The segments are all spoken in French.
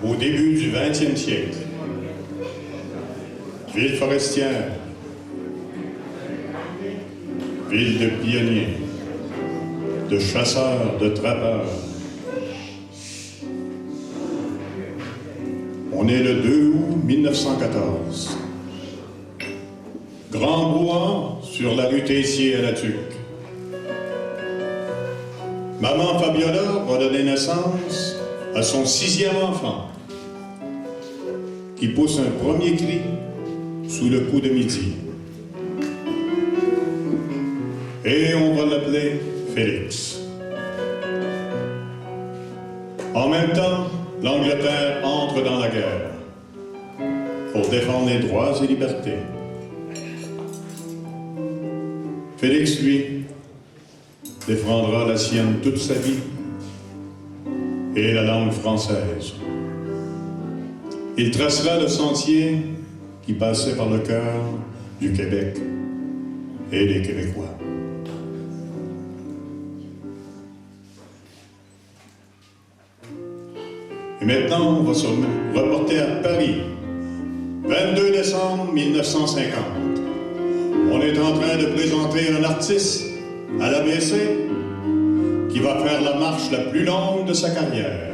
au début du 20e siècle. Ville forestière, ville de pionniers, de chasseurs, de trappeurs. On est le 2 août 1914. Grand brouhaha sur la rue Tessier à la Tuque. Maman Fabiola va donner naissance à son 6e enfant, qui pousse un premier cri sous le coup de midi. Et on va l'appeler Félix. En même temps, l'Angleterre entre dans la guerre pour défendre les droits et libertés. Félix, lui, défendra la sienne toute sa vie et la langue française. Il tracera le sentier qui passait par le cœur du Québec et des Québécois. Et maintenant, on va se reporter à Paris, 22 décembre 1950. On est en train de présenter un artiste à l'ABC qui va faire la marche la plus longue de sa carrière.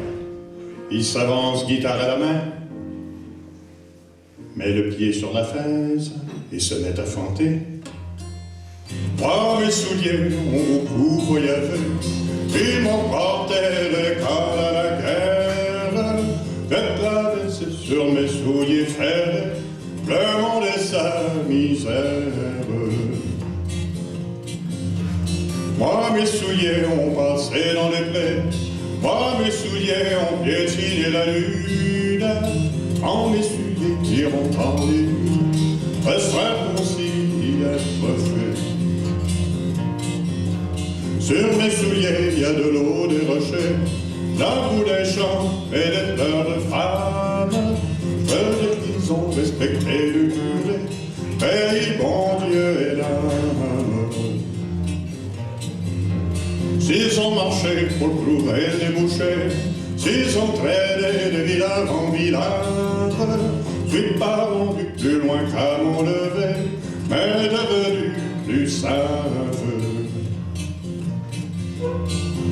Il s'avance guitare à la main, met le pied sur la fraise et se met à chanter. Moi, mes souliers ont beaucoup voyagé, ils m'ont porté le corps à la guerre. J'ai traversé sur mes souliers ferrés le monde et sa misère. Moi, mes souliers ont passé dans les prés, moi, mes souliers ont piétiné la lune. Quand mes souliers iront dans les nuits, je serai aussi accroché. Sur mes souliers, il y a de l'eau, des rochers, l'amour des champs et des pleurs de femmes. Je dis qu'ils ont respecté le curé, pays, bon Dieu et l'âme. S'ils ont marché pour trouver des bouchers, s'ils ont traîné de village en village, je suis pas rendu plus loin qu'à mon lever, mais devenu plus sage.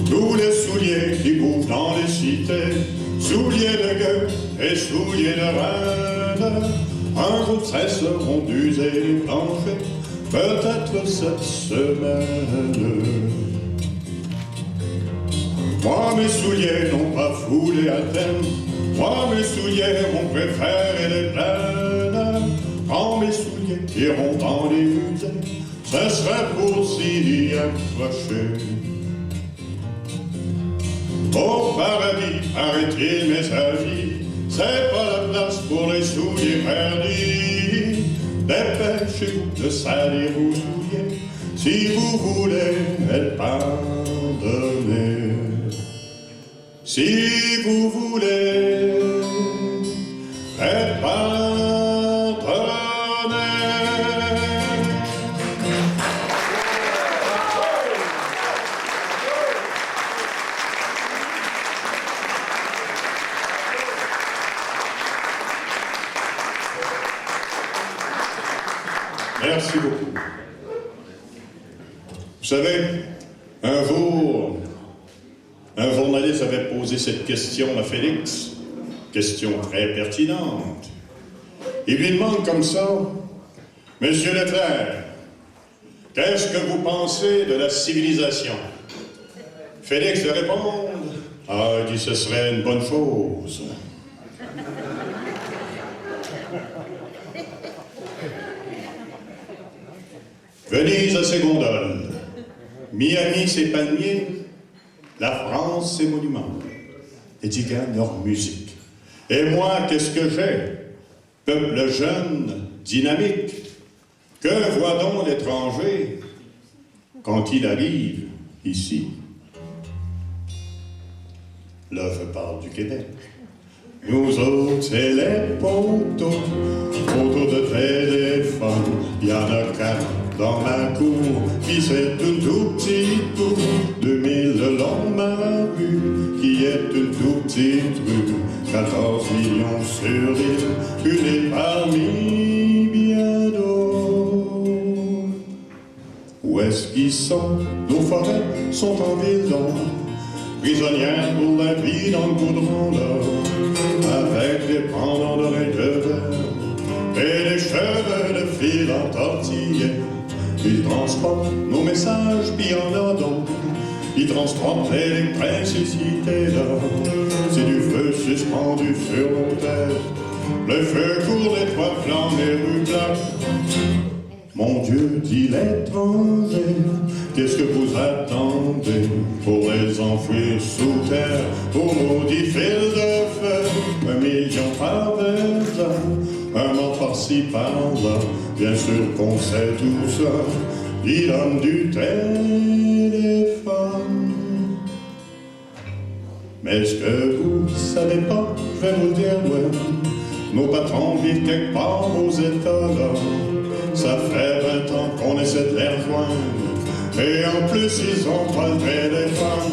Tous les souliers qui bougent dans les cités, souliers de gueux et souliers de reine, un jour cesseront d'user les planchers, peut-être cette semaine. Moi, mes souliers n'ont pas foulé Athènes, moi, mes souliers ont préféré les plaines. Quand mes souliers iront dans les musées, ce serait pour s'y accrocher. Au paradis, paraît-il, mes amis, c'est pas la place pour les souliers perdus. Dépêchez-vous de salir vos souliers, si vous voulez être pardonné. Si vous voulez être pardonné. Merci beaucoup. Vous savez, un jour, un journaliste avait posé cette question à Félix, question très pertinente. Il lui demande comme ça, « Monsieur Leclerc, qu'est-ce que vous pensez de la civilisation ?» Félix lui répond, « Ah, il dit, ce serait une bonne chose. » Venise a ses gondoles, Miami ses palmiers, la France ses monuments, et gagnent leur musique. Et moi, qu'est-ce que j'ai? Peuple jeune, dynamique. Que voit donc l'étranger quand il arrive ici? Là, je parle du Québec. Nous autres, c'est les poteaux autour de téléphone. Il y en a 4 dans ma cour, puis c'est un tout petit tour. 2000 le long ma rue, qui est une toute petite rue, 14 millions sur l'île, une île parmi bien d'autres. Où est-ce qu'ils sont? Nos forêts sont en ville d'ombre, prisonnières pour la vie dans le goudron là, avec des pendants d'oreilles de verre et des cheveux de fil entortillés. Ils transportent nos messages, puis en a d'autres. Ils transportent l'électricité là. C'est du feu suspendu sur nos têtes. Le feu court des trois flancs des rues plates. Mon Dieu, dit l'étranger, qu'est-ce que vous attendez pour les enfouir sous terre, pour maudits fils de feu, 1 million par verre, un mort par-ci par-là, bien sûr qu'on sait tout ça, dit l'homme du téléphone. Mais est-ce que vous savez pas, je vais vous le dire, ouais, nos patrons vivent quelque part aux États là. Ça fait 20 ans qu'on essaie de les rejoindre. Et en plus, ils ont pas le téléphone.